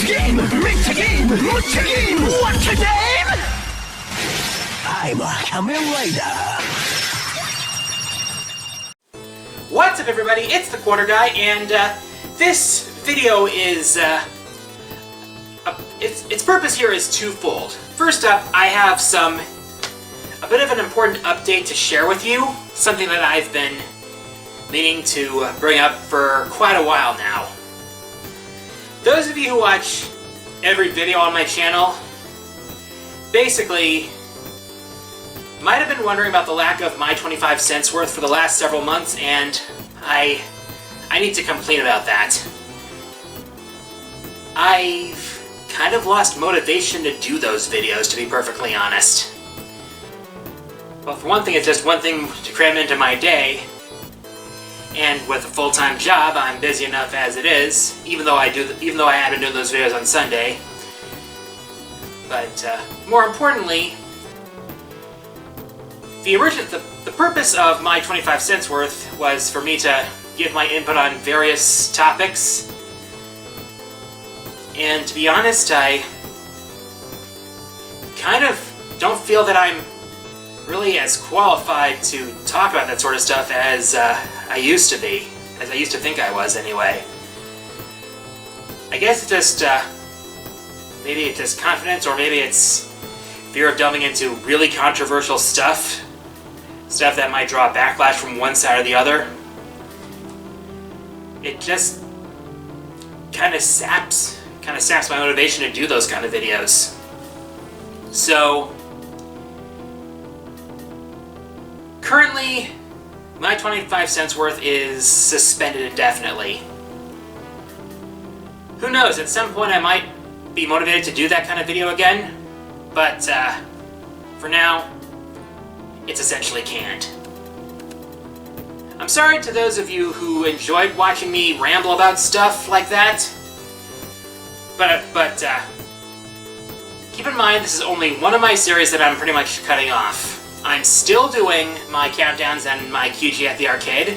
game, make a game, what's a game, what's a game? I'm a Kamen Rider. What's up, everybody? It's the Quarter Guy, and this video is its purpose here is twofold. First up, I have a bit of an important update to share with you, something that I've been meaning to bring up for quite a while now. Those of you who watch every video on my channel basically might have been wondering about the lack of my 25 cents worth for the last several months, and I need to complain about that. I've kind of lost motivation to do those videos, to be perfectly honest. Well, for one thing, it's just one thing to cram into my day, and with a full-time job, I'm busy enough as it is, even though I have been doing those videos on Sunday. But more importantly, the purpose of my 25 cents worth was for me to give my input on various topics. And to be honest, I kind of don't feel that I'm really as qualified to talk about that sort of stuff as I used to be. As I used to think I was, anyway. I guess it's just, maybe it's just confidence, or maybe it's fear of delving into really controversial stuff. Stuff that might draw backlash from one side or the other. It just kind of saps my motivation to do those kind of videos. So, currently, my 25 cents worth is suspended indefinitely. Who knows, at some point I might be motivated to do that kind of video again, but for now, it's essentially canned. I'm sorry to those of you who enjoyed watching me ramble about stuff like that, but keep in mind this is only one of my series that I'm pretty much cutting off. I'm still doing my countdowns and my QG at the arcade.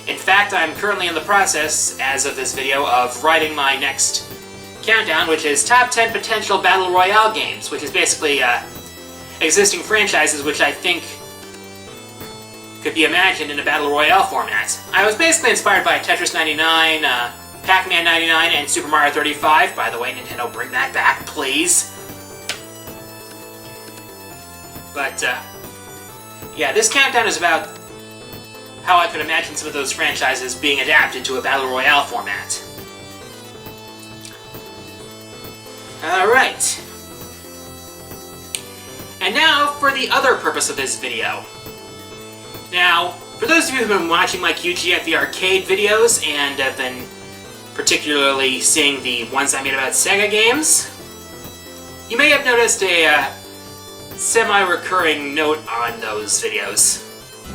In fact, I'm currently in the process, as of this video, of writing my next countdown, which is Top 10 Potential Battle Royale Games, which is basically existing franchises which I think could be imagined in a Battle Royale format. I was basically inspired by Tetris 99, Pac-Man 99, and Super Mario 35. By the way, Nintendo, bring that back, please. But, yeah, this countdown is about how I could imagine some of those franchises being adapted to a Battle Royale format. Alright. And now for the other purpose of this video. Now, for those of you who have been watching my QG at the arcade videos and have been particularly seeing the ones I made about Sega games, you may have noticed a semi-recurring note on those videos.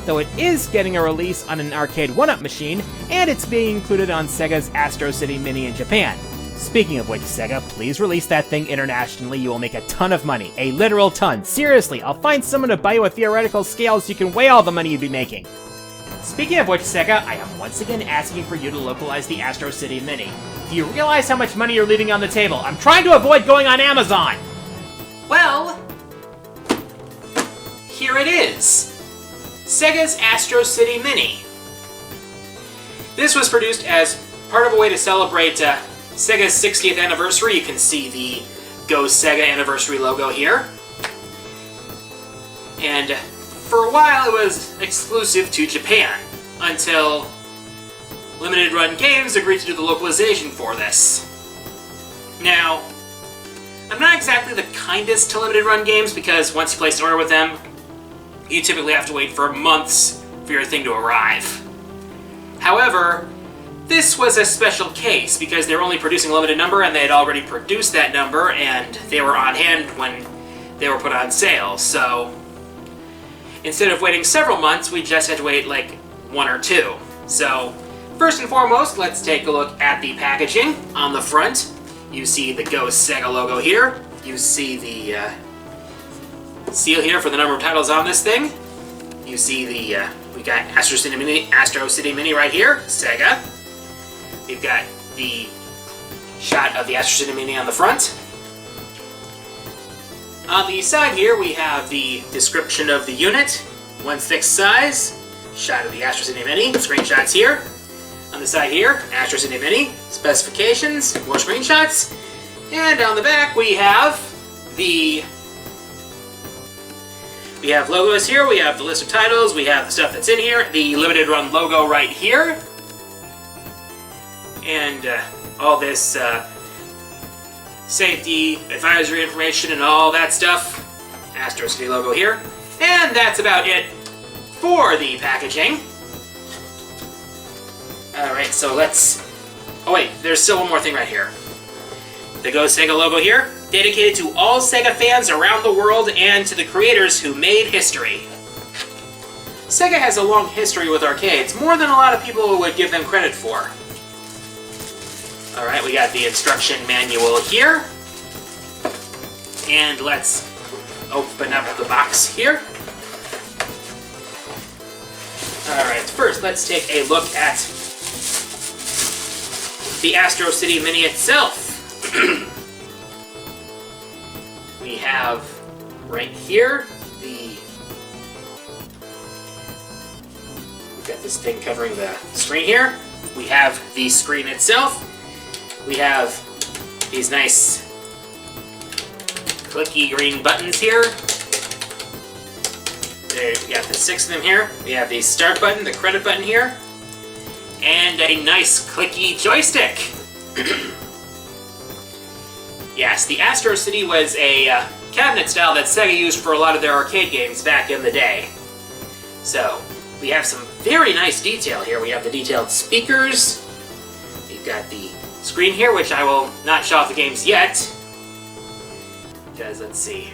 Though it is getting a release on an arcade 1-up machine, and it's being included on Sega's Astro City Mini in Japan. Speaking of which, Sega, please release that thing internationally. You will make a ton of money. A literal ton. Seriously, I'll find someone to buy you a theoretical scale so you can weigh all the money you'd be making. Speaking of which, Sega, I am once again asking for you to localize the Astro City Mini. Do you realize how much money you're leaving on the table? I'm trying to avoid going on Amazon! Well, here it is. Sega's Astro City Mini. This was produced as part of a way to celebrate Sega's 60th anniversary. You can see the Go Sega Anniversary logo here. And for a while it was exclusive to Japan, until Limited Run Games agreed to do the localization for this. Now, I'm not exactly the kindest to Limited Run Games, because once you place an order with them, you typically have to wait for months for your thing to arrive. However, this was a special case because they were only producing a limited number, and they had already produced that number, and they were on hand when they were put on sale. So instead of waiting several months, we just had to wait like 1 or 2. So first and foremost, let's take a look at the packaging. On the front, you see the Go Sega logo here. You see the seal here for the number of titles on this thing. You see the we got Astro City Mini right here, Sega. We've got the shot of the Astro City Mini on the front. On the side here, we have the description of the unit, 1/6 size, shot of the Astro City Mini, screenshots here. On the side here, Astro City Mini, specifications, more screenshots. And on the back, we have logos here, we have the list of titles, we have the stuff that's in here, the limited run logo right here, and all this safety, advisory information, and all that stuff. Astro City logo here. And that's about it for the packaging. Alright, so let's... Oh wait, there's still one more thing right here. The Go Sega logo here, dedicated to all Sega fans around the world and to the creators who made history. Sega has a long history with arcades, more than a lot of people would give them credit for. Alright, we got the instruction manual here. And let's open up the box here. Alright, first let's take a look at the Astro City Mini itself. We have right here we've got this thing covering the screen here. We have the screen itself. We have these nice clicky green buttons here. We got the 6 of them here. We have the start button, the credit button here, and a nice clicky joystick. Yes, the Astro City was a cabinet style that Sega used for a lot of their arcade games back in the day. So, we have some very nice detail here. We have the detailed speakers. We've got the screen here, which I will not show off the games yet. Because, let's see.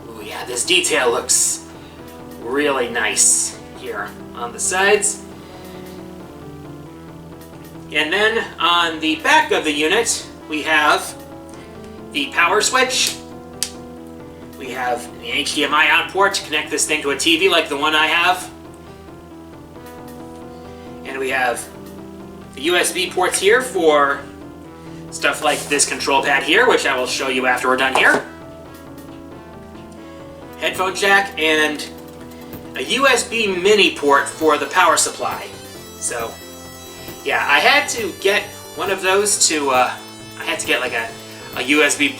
Ooh, yeah, this detail looks really nice here on the sides. And then, on the back of the unit, we have the power switch. We have an HDMI out port to connect this thing to a TV like the one I have. And we have the USB ports here for stuff like this control pad here, which I will show you after we're done here. Headphone jack and a USB mini port for the power supply. So, yeah, I had to get one of those to, I had to get like a USB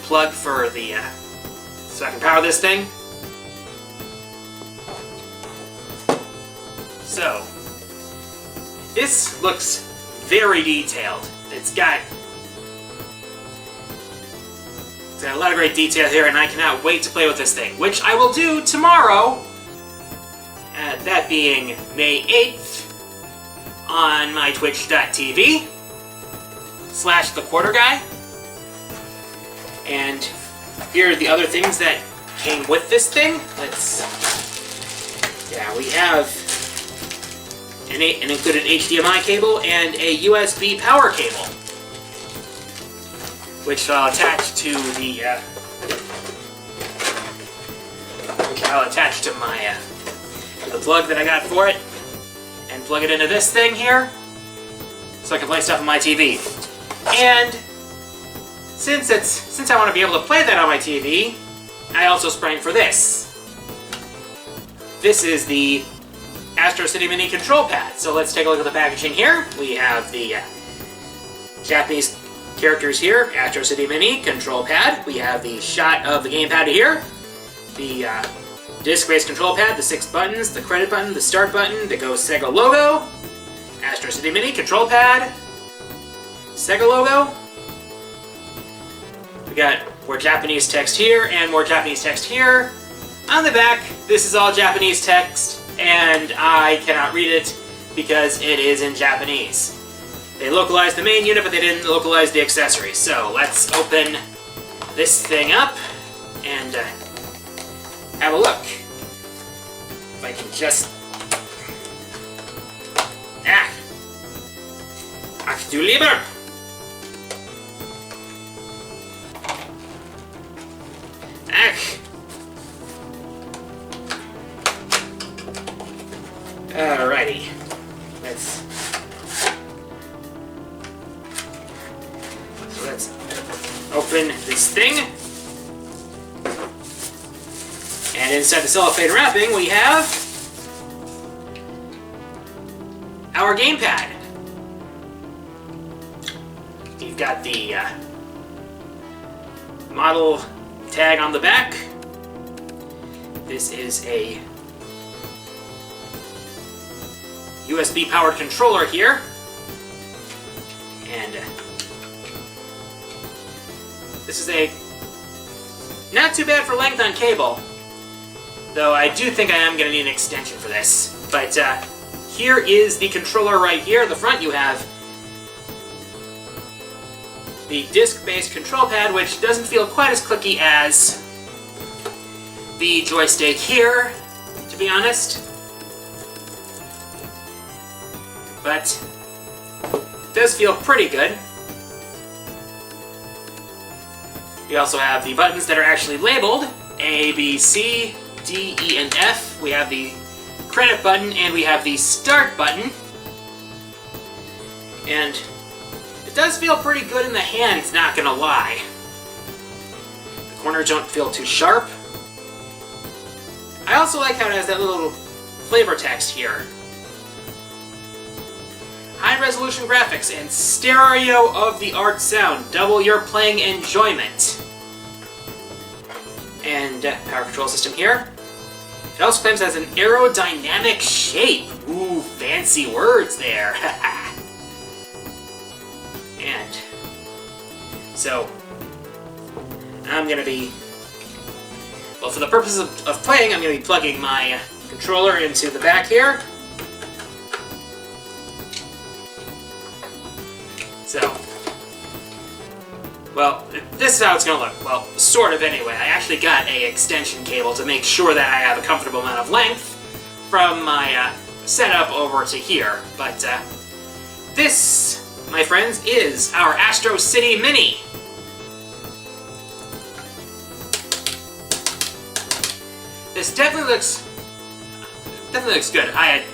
plug for the, so I can power this thing. So, this looks very detailed. It's got a lot of great detail here, and I cannot wait to play with this thing, which I will do tomorrow, that being May 8th, on my twitch.tv/thequarterguy. And here are the other things that came with this thing. We have an included HDMI cable and a USB power cable, which I'll attach to the, the plug that I got for it, and plug it into this thing here, so I can play stuff on my TV. And since I want to be able to play that on my TV, I also sprang for this. This is the Astro City Mini control pad. So let's take a look at the packaging here. We have the Japanese characters here, Astro City Mini control pad. We have the shot of the gamepad here, the disc-based control pad, the 6 buttons, the credit button, the start button, the Go Sega logo, Astro City Mini control pad, Sega logo. We got more Japanese text here and more Japanese text here. On the back, this is all Japanese text, and I cannot read it because it is in Japanese. They localized the main unit, but they didn't localize the accessories. So let's open this thing up and have a look. If I can just... Ach du lieber! Alrighty. Let's open this thing. And inside the cellophane wrapping, we have our gamepad. You've got the model tag on the back. This is a USB powered controller here. And this is a not too bad for length on cable, though I do think I am going to need an extension for this. But here is the controller right here. At the front you have the disc-based control pad, which doesn't feel quite as clicky as the joystick here, to be honest. But it does feel pretty good. We also have the buttons that are actually labeled A, B, C, D, E, and F. We have the credit button and we have the start button. And it does feel pretty good in the hands, not gonna lie. The corners don't feel too sharp. I also like how it has that little flavor text here. High-resolution graphics and stereo of the art sound. Double your playing enjoyment. And power control system here. It also claims it has an aerodynamic shape. Ooh, fancy words there. And so I'm gonna be, well, for the purposes of playing, I'm gonna be plugging my controller into the back here. So, well, this is how it's gonna look. Well, sort of anyway. I actually got an extension cable to make sure that I have a comfortable amount of length from my setup over to here. But this, my friends, is our Astro City Mini. This definitely looks good. I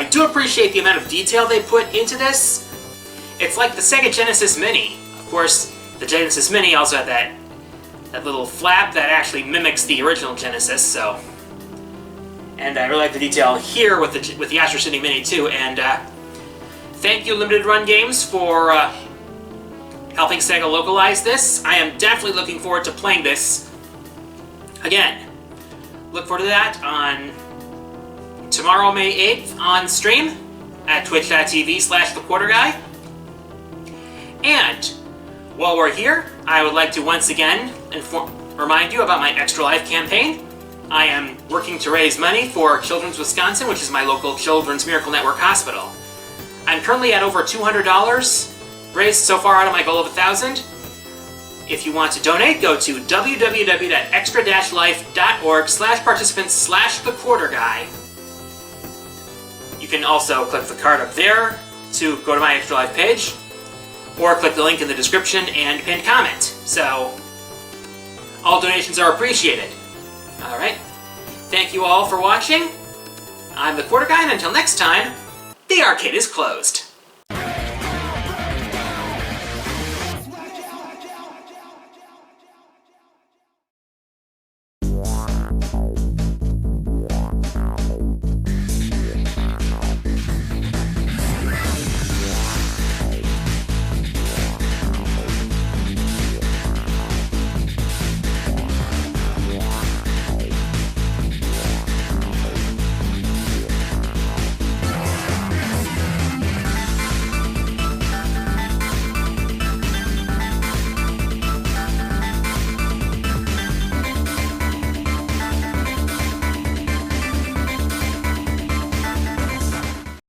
do appreciate the amount of detail they put into this. It's like the Sega Genesis Mini. Of course, the Genesis Mini also had that little flap that actually mimics the original Genesis. So, and I really like the detail here with the Astro City Mini too. And thank you, Limited Run Games, for helping Sega localize this. I am definitely looking forward to playing this again. Look forward to that on tomorrow, May 8th, on stream at twitch.tv/thequarterguy. And while we're here, I would like to once again remind you about my Extra Life campaign. I am working to raise money for Children's Wisconsin, which is my local Children's Miracle Network hospital. I'm currently at over $200 raised so far out of my goal of $1,000. If you want to donate, go to www.extra-life.org/participants/thequarterguy. You can also click the card up there to go to my Extra Life page, or click the link in the description and pinned comment. So, all donations are appreciated. Alright, thank you all for watching. I'm the Quarter Guy, and until next time, the arcade is closed.